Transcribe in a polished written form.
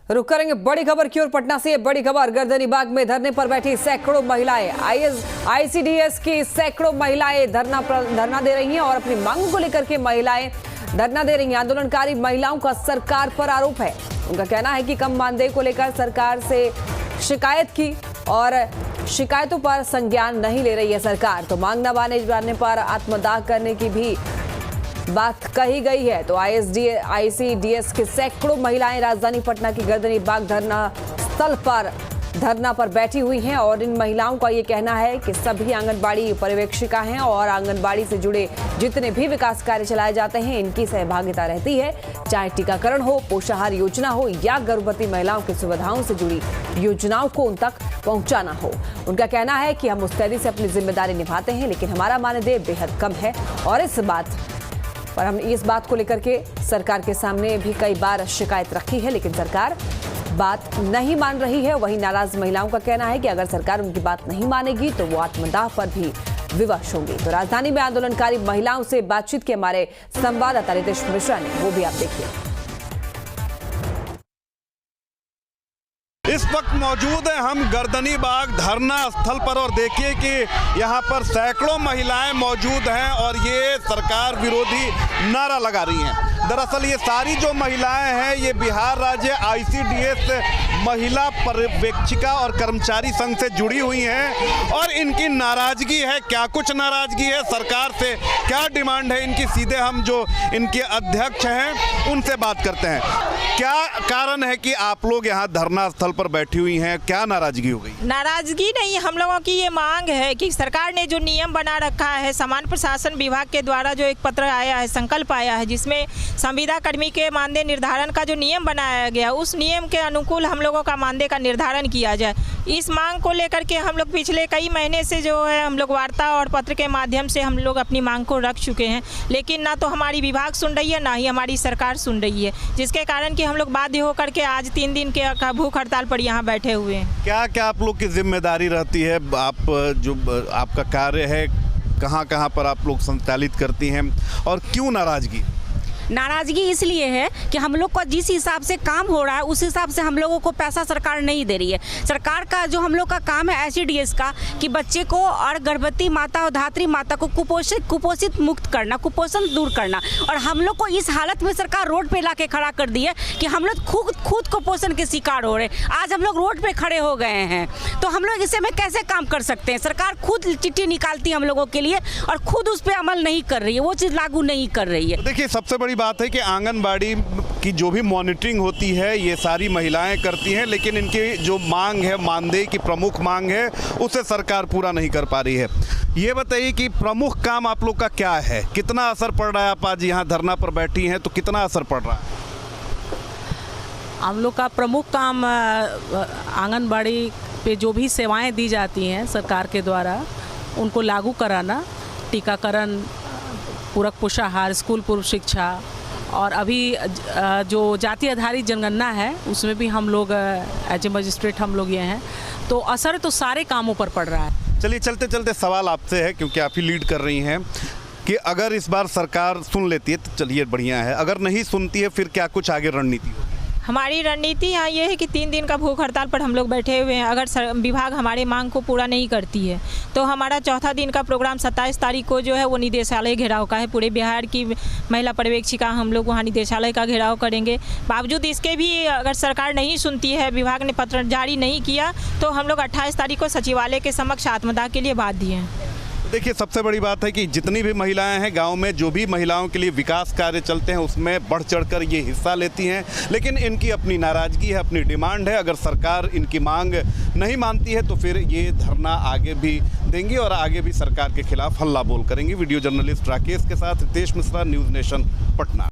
रुक करेंगे बड़ी खबर की ओर। पटना से बड़ी खबर, गर्दनीबाग में धरने पर बैठी सैकड़ों महिलाएं, आईसीडीएस की सैकड़ों महिलाएं धरना दे रही हैं और अपनी मांगों को लेकर के महिलाएं धरना दे रही हैं। आंदोलनकारी महिलाओं का सरकार पर आरोप है। उनका कहना है कि कम मानदेय को लेकर सरकार से शिकायत की और शिकायतों पर संज्ञान नहीं ले रही है सरकार। तो मांग न माने जाने पर आत्मदाह करने की भी बात कही गई है। तो आईसीडीएस की सैकड़ों महिलाएं राजधानी पटना की गर्दनीबाग धरना स्थल पर धरना पर बैठी हुई हैं और इन महिलाओं का ये कहना है कि सभी आंगनबाड़ी पर्यवेक्षिका हैं और आंगनबाड़ी से जुड़े जितने भी विकास कार्य चलाए जाते हैं इनकी सहभागिता रहती है, चाहे टीकाकरण हो, पोषाहार योजना हो या गर्भवती महिलाओं की सुविधाओं से जुड़ी योजनाओं को उन तक पहुंचाना हो। उनका कहना है कि हम मुस्तैदी से अपनी जिम्मेदारी निभाते हैं, लेकिन हमारा मानदेय बेहद कम है और हम इस बात को लेकर के सरकार के सामने भी कई बार शिकायत रखी है, लेकिन सरकार बात नहीं मान रही है। वहीं नाराज महिलाओं का कहना है कि अगर सरकार उनकी बात नहीं मानेगी तो वो आत्मदाह पर भी विवश होंगी। तो राजधानी में आंदोलनकारी महिलाओं से बातचीत के हमारे संवाददाता रितेश मिश्रा ने, वो भी आप देखिए। इस वक्त मौजूद है हम गर्दनीबाग धरना स्थल पर और देखिए कि यहाँ पर सैकड़ों महिलाएं मौजूद हैं और ये सरकार विरोधी नारा लगा रही हैं। दरअसल ये सारी जो महिलाएं हैं ये बिहार राज्य आईसीडीएस महिला पर्यवेक्षिका और कर्मचारी संघ से जुड़ी हुई हैं और इनकी नाराजगी है। क्या कुछ नाराजगी है सरकार से, क्या डिमांड है इनकी, सीधे हम जो इनके अध्यक्ष हैं उनसे बात करते हैं। क्या कारण है कि आप लोग यहाँ धरना स्थल पर बैठी हुई हैं, क्या नाराजगी हो गई? नाराजगी नहीं, हम लोगों की ये मांग है कि सरकार ने जो नियम बना रखा है, सामान्य प्रशासन विभाग के द्वारा जो एक पत्र आया है, संकल्प आया है, जिसमें संविदा कर्मी के मानदेय निर्धारण का जो नियम बनाया गया, उस नियम के अनुकूल हम लोगों का मानदेय का निर्धारण किया जाए। इस मांग को लेकर के हम लोग पिछले कई महीने से जो है हम लोग वार्ता और पत्र के माध्यम से हम लोग अपनी मांग को रख चुके हैं, लेकिन ना तो हमारी विभाग सुन रही है, ना ही हमारी सरकार सुन रही है, जिसके कारण कि हम लोग बाध्य होकर के आज 3 दिन के भूख हड़ताल पर यहाँ बैठे हुए हैं। क्या क्या आप लोग की जिम्मेदारी रहती है, आप जो आपका कार्य है, कहाँ कहाँ पर आप लोग संचालित करती हैं और क्यों नाराजगी? नाराजगी इसलिए है कि हम लोग का जिस हिसाब से काम हो रहा है उस हिसाब से हम लोगों को पैसा सरकार नहीं दे रही है। सरकार का जो हम लोग का काम है आईसीडीएस का कि बच्चे को और गर्भवती माता और धात्री माता को कुपोषित मुक्त करना, कुपोषण दूर करना, और हम लोग को इस हालत में सरकार रोड पे लाके खड़ा कर दी है कि हम लोग खुद कुपोषण के शिकार हो रहे हैं। आज हम लोग रोड पे खड़े हो गए हैं, तो हम लोग इससे में कैसे काम कर सकते हैं? सरकार खुद चिट्ठी निकालती है हम लोगों के लिए और खुद उस पर अमल नहीं कर रही है, वो चीज़ लागू नहीं कर रही है। देखिए, सबसे बड़ी बात है कि आंगनबाड़ी की जो भी मॉनिटरिंग होती है ये सारी महिलाएं करती हैं, लेकिन इनकी जो मांग है, मानदेय की प्रमुख मांग है, उसे सरकार पूरा नहीं कर पा रही है। ये बताइए कि प्रमुख काम आप लोग का क्या है, कितना असर पड़ रहा है? आप आज यहाँ धरना पर बैठी हैं तो कितना असर पड़ रहा है? हम लोग का प्रमुख काम आंगनबाड़ी पे जो भी सेवाएं दी जाती हैं सरकार के द्वारा उनको लागू कराना, टीकाकरण, पूरक पोषाहार, स्कूल पूर्व शिक्षा, और अभी जो जाति आधारित जनगणना है उसमें भी हम लोग एज ए मजिस्ट्रेट हम लोग ये हैं, तो असर तो सारे कामों पर पड़ रहा है। चलिए, चलते चलते सवाल आपसे है, क्योंकि आप ही लीड कर रही हैं, कि अगर इस बार सरकार सुन लेती है तो चलिए बढ़िया है, अगर नहीं सुनती है फिर क्या कुछ आगे रणनीति होगी? हमारी रणनीति यहाँ ये है कि 3 दिन का भूख हड़ताल पर हम लोग बैठे हुए हैं। अगर विभाग हमारे मांग को पूरा नहीं करती है तो हमारा चौथा दिन का प्रोग्राम 27 तारीख को जो है वो निदेशालय घेराव का है। पूरे बिहार की महिला पर्यवेक्षिका हम लोग वहाँ निदेशालय का घेराव करेंगे। बावजूद इसके भी अगर सरकार नहीं सुनती है, विभाग ने पत्र जारी नहीं किया, तो हम लोग 28 तारीख को सचिवालय के समक्ष आत्मदाह के लिए बाध्य हैं। देखिए, सबसे बड़ी बात है कि जितनी भी महिलाएं हैं गांव में, जो भी महिलाओं के लिए विकास कार्य चलते हैं उसमें बढ़ चढ़कर ये हिस्सा लेती हैं, लेकिन इनकी अपनी नाराजगी है, अपनी डिमांड है। अगर सरकार इनकी मांग नहीं मानती है तो फिर ये धरना आगे भी देंगी और आगे भी सरकार के खिलाफ हल्ला बोल करेंगी। वीडियो जर्नलिस्ट राकेश के साथ रितेश मिश्रा, न्यूज़ नेशन, पटना।